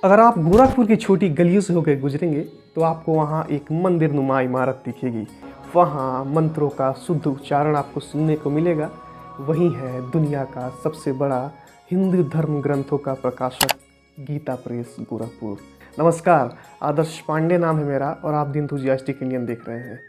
अगर आप गोरखपुर की छोटी गलियों से होकर गुजरेंगे तो आपको वहाँ एक मंदिर नुमा इमारत दिखेगी। वहाँ मंत्रों का शुद्ध उच्चारण आपको सुनने को मिलेगा। वही है दुनिया का सबसे बड़ा हिंदू धर्म ग्रंथों का प्रकाशक गीता प्रेस गोरखपुर। नमस्कार, आदर्श पांडे नाम है मेरा और आप द एंथुसियास्टिक इंडियन देख रहे हैं।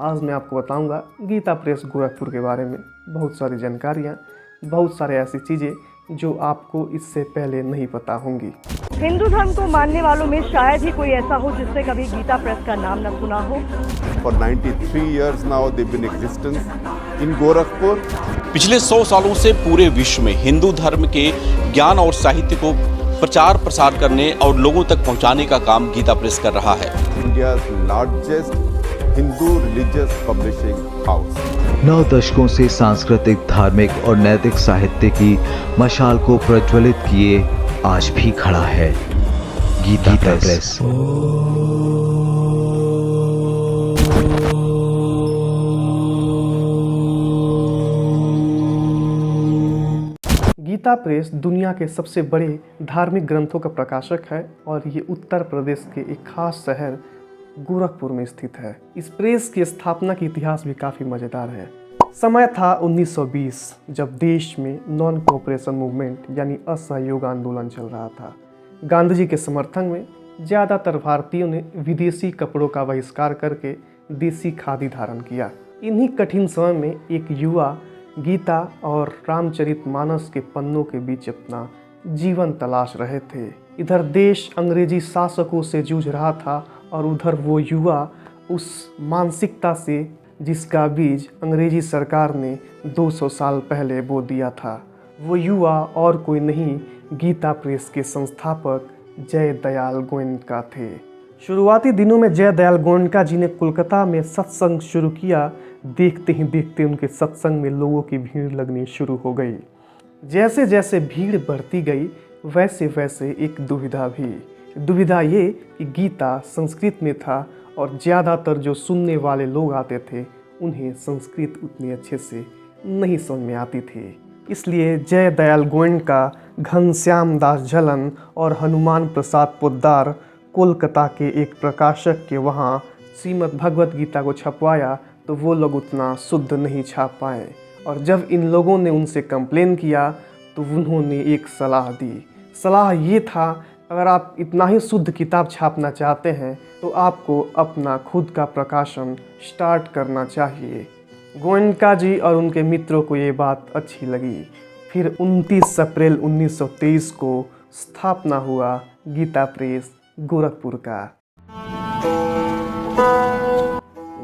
आज मैं आपको बताऊंगा गीता प्रेस गोरखपुर के बारे में बहुत सारी जानकारियाँ, बहुत सारे ऐसी चीज़ें जो आपको इससे पहले नहीं पता होंगी। हिंदू धर्म को मानने वालों में शायद ही कोई ऐसा हो जिसने कभी गीता प्रेस का नाम न सुना हो। For 93 years now they've been in existence in Gorakhpur. पिछले 100 सालों से पूरे विश्व में हिंदू धर्म के ज्ञान और साहित्य को प्रचार प्रसार करने और लोगों तक पहुंचाने का काम गीता प्रेस कर रहा है। India's largest Hindu religious publishing house। 9 दशकों से सांस्कृतिक, धार्मिक और नैतिक साहित्य की मशाल को प्रज्वलित किए आज भी खड़ा है गीता प्रेस। गीता प्रेस दुनिया के सबसे बड़े धार्मिक ग्रंथों का प्रकाशक है और ये उत्तर प्रदेश के एक खास शहर गोरखपुर में स्थित है। इस प्रेस की स्थापना की इतिहास भी काफ़ी मज़ेदार है। समय था 1920, जब देश में नॉन कोऑपरेशन मूवमेंट यानी असहयोग आंदोलन चल रहा था। गांधी जी के समर्थन में ज़्यादातर भारतीयों ने विदेशी कपड़ों का बहिष्कार करके देसी खादी धारण किया। इन्हीं कठिन समय में एक युवा गीता और रामचरितमानस के पन्नों के बीच अपना जीवन तलाश रहे थे। इधर देश अंग्रेजी शासकों से जूझ रहा था और उधर वो युवा उस मानसिकता से जिसका बीज अंग्रेजी सरकार ने 200 साल पहले बो दिया था। वो युवा और कोई नहीं, गीता प्रेस के संस्थापक जय दयाल गोयनका थे। शुरुआती दिनों में जय दयाल गोयनका जी ने कोलकाता में सत्संग शुरू किया। देखते ही देखते उनके सत्संग में लोगों की भीड़ लगनी शुरू हो गई। जैसे जैसे भीड़ बढ़ती गई वैसे वैसे एक दुविधा ये कि गीता संस्कृत में था और ज़्यादातर जो सुनने वाले लोग आते थे उन्हें संस्कृत उतनी अच्छे से नहीं समझ में आती थी। इसलिए जय दयाल गोयनका, घनश्याम दास झलन और हनुमान प्रसाद पोद्दार कोलकाता के एक प्रकाशक के वहाँ श्रीमद् भगवत गीता को छपवाया तो वो लोग उतना शुद्ध नहीं छाप पाए। और जब इन लोगों ने उनसे कंप्लेन किया तो उन्होंने एक सलाह दी। सलाह ये था, अगर आप इतना ही शुद्ध किताब छापना चाहते हैं तो आपको अपना खुद का प्रकाशन स्टार्ट करना चाहिए। गोयनका जी और उनके मित्रों को ये बात अच्छी लगी। फिर 29 अप्रैल 1923 को स्थापना हुआ गीता प्रेस गोरखपुर का।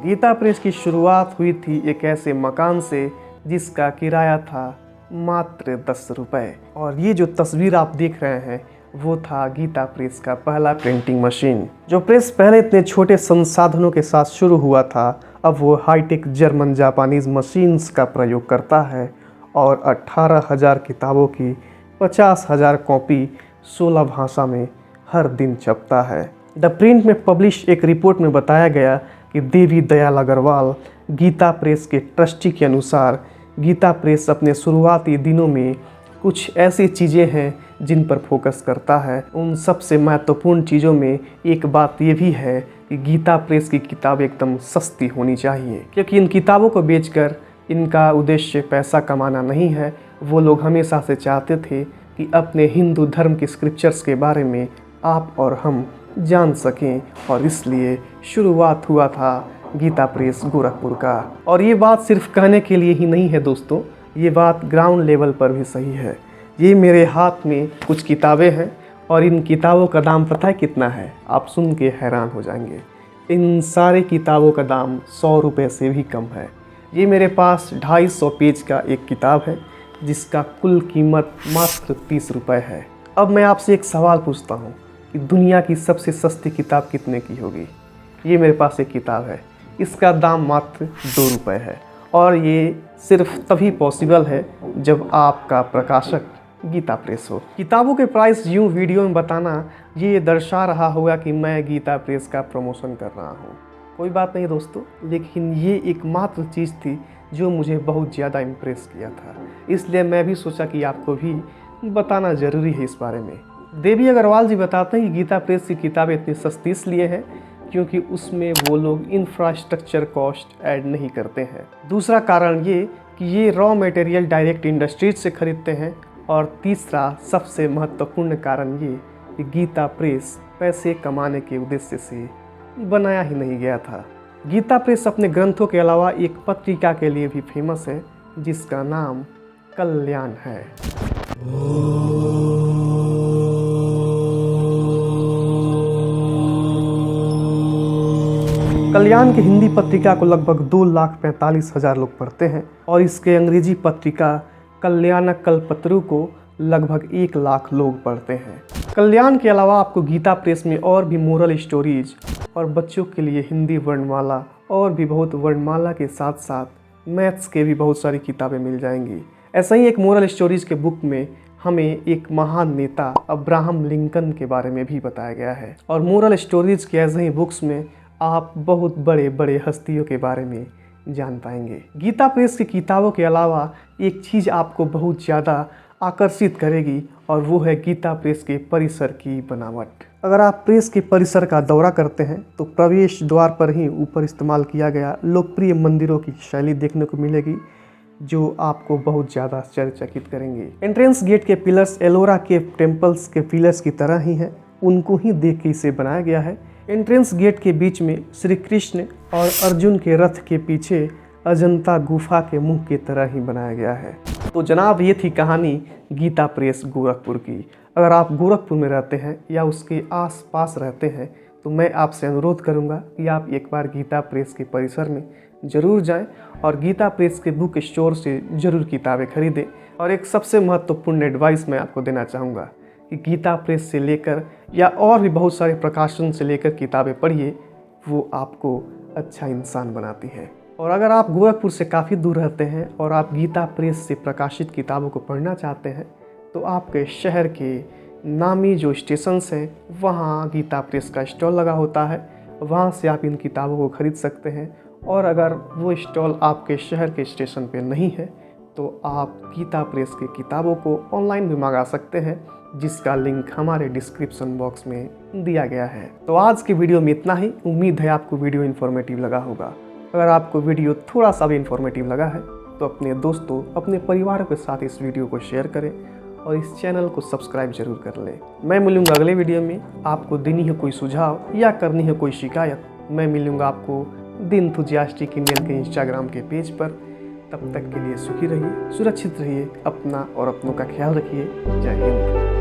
गीता प्रेस की शुरुआत हुई थी एक ऐसे मकान से जिसका किराया था मात्र 10 रुपये। और ये जो तस्वीर आप देख रहे हैं वो था गीता प्रेस का पहला प्रिंटिंग मशीन। जो प्रेस पहले इतने छोटे संसाधनों के साथ शुरू हुआ था, अब वो हाईटेक जर्मन जापानीज मशीन्स का प्रयोग करता है और 18,000 किताबों की 50,000 कॉपी 16 भाषा में हर दिन छपता है। द प्रिंट में पब्लिश एक रिपोर्ट में बताया गया कि देवी दयाल अग्रवाल गीता प्रेस के ट्रस्टी के अनुसार गीता प्रेस अपने शुरुआती दिनों में कुछ ऐसी चीज़ें हैं जिन पर फोकस करता है। उन सबसे महत्वपूर्ण चीज़ों में एक बात ये भी है कि गीता प्रेस की किताब एकदम सस्ती होनी चाहिए, क्योंकि इन किताबों को बेचकर इनका उद्देश्य पैसा कमाना नहीं है। वो लोग हमेशा से चाहते थे कि अपने हिंदू धर्म के स्क्रिप्चर्स के बारे में आप और हम जान सकें, और इसलिए शुरुआत हुआ था गीता प्रेस गोरखपुर का। और ये बात सिर्फ कहने के लिए ही नहीं है दोस्तों, ये बात ग्राउंड लेवल पर भी सही है। ये मेरे हाथ में कुछ किताबें हैं और इन किताबों का दाम पता है कितना है? आप सुन के हैरान हो जाएंगे। इन सारे किताबों का दाम 100 रुपये से भी कम है। ये मेरे पास 250 पेज का एक किताब है जिसका कुल कीमत मात्र 30 रुपये है। अब मैं आपसे एक सवाल पूछता हूँ कि दुनिया की सबसे सस्ती किताब कितने की होगी? ये मेरे पास एक किताब है, इसका दाम मात्र 2 रुपये है। और ये सिर्फ तभी पॉसिबल है जब आपका प्रकाशक गीता प्रेस हो। किताबों के प्राइस यूँ वीडियो में बताना ये दर्शा रहा होगा कि मैं गीता प्रेस का प्रमोशन कर रहा हूँ। कोई बात नहीं दोस्तों, लेकिन ये एकमात्र चीज़ थी जो मुझे बहुत ज़्यादा इम्प्रेस किया था, इसलिए मैं भी सोचा कि आपको भी बताना ज़रूरी है इस बारे में। देवी अग्रवाल जी बताते हैं कि गीता प्रेस की किताबें इतनी सस्ती इसलिए हैं क्योंकि उसमें वो लोग इंफ्रास्ट्रक्चर कॉस्ट ऐड नहीं करते हैं। दूसरा कारण ये कि ये रॉ मटेरियल डायरेक्ट इंडस्ट्रीज से खरीदते हैं। और तीसरा सबसे महत्वपूर्ण कारण ये कि गीता प्रेस पैसे कमाने के उद्देश्य से बनाया ही नहीं गया था। गीता प्रेस अपने ग्रंथों के अलावा एक पत्रिका के लिए भी फेमस है जिसका नाम कल्याण है। कल्याण की हिंदी पत्रिका को लगभग 2,45,000 लोग पढ़ते हैं और इसके अंग्रेजी पत्रिका कल्याण कल्पतरु को लगभग 1 लाख लोग पढ़ते हैं। कल्याण के अलावा आपको गीता प्रेस में और भी मोरल स्टोरीज और बच्चों के लिए हिंदी वर्णमाला और भी बहुत वर्णमाला के साथ साथ मैथ्स के भी बहुत सारी किताबें मिल जाएंगी। ऐसा ही एक मोरल स्टोरीज के बुक में हमें एक महान नेता अब्राहम लिंकन के बारे में भी बताया गया है। और मोरल स्टोरीज के ऐसे ही बुक्स में आप बहुत बड़े बड़े हस्तियों के बारे में जान पाएंगे। गीता प्रेस की किताबों के अलावा एक चीज़ आपको बहुत ज़्यादा आकर्षित करेगी और वो है गीता प्रेस के परिसर की बनावट। अगर आप प्रेस के परिसर का दौरा करते हैं तो प्रवेश द्वार पर ही ऊपर इस्तेमाल किया गया लोकप्रिय मंदिरों की शैली देखने को मिलेगी जो आपको बहुत ज़्यादा आश्चर्यचकित करेंगे। एंट्रेंस गेट के पिलर्स एलोरा के टेम्पल्स के पिलर्स की तरह ही हैं, उनको ही देख के इसे बनाया गया है। एंट्रेंस गेट के बीच में श्री कृष्ण और अर्जुन के रथ के पीछे अजंता गुफा के मुंह की तरह ही बनाया गया है। तो जनाब ये थी कहानी गीता प्रेस गोरखपुर की। अगर आप गोरखपुर में रहते हैं या उसके आसपास रहते हैं तो मैं आपसे अनुरोध करूंगा कि आप एक बार गीता प्रेस के परिसर में ज़रूर जाएं और गीता प्रेस के बुक स्टोर से ज़रूर किताबें खरीदें। और एक सबसे महत्वपूर्ण एडवाइस मैं आपको देना चाहूँगा कि गीता प्रेस से लेकर या और भी बहुत सारे प्रकाशन से लेकर किताबें पढ़िए, वो आपको अच्छा इंसान बनाती है। और अगर आप गोरखपुर से काफ़ी दूर रहते हैं और आप गीता प्रेस से प्रकाशित किताबों को पढ़ना चाहते हैं तो आपके शहर के नामी जो स्टेशंस हैं वहाँ गीता प्रेस का स्टॉल लगा होता है, वहाँ से आप इन किताबों को खरीद सकते हैं। और अगर वो स्टॉल आपके शहर के स्टेशन पे नहीं है तो आप गीता प्रेस की किताबों को ऑनलाइन भी मंगा सकते हैं, जिसका लिंक हमारे डिस्क्रिप्शन बॉक्स में दिया गया है। तो आज की वीडियो में इतना ही। उम्मीद है आपको वीडियो इन्फॉर्मेटिव लगा होगा। अगर आपको वीडियो थोड़ा सा भी इन्फॉर्मेटिव लगा है तो अपने दोस्तों अपने परिवार के साथ इस वीडियो को शेयर करें और इस चैनल को सब्सक्राइब जरूर कर लें। मैं मिलूंगा अगले वीडियो में। आपको देनी है कोई सुझाव या करनी है कोई शिकायत, मैं मिलूंगा आपको द एंथुसियास्टिक इंडियन के इंस्टाग्राम के पेज पर। तब तक के लिए सुखी रहिए, सुरक्षित रहिए, अपना और अपनों का ख्याल रखिए। जय हिंद।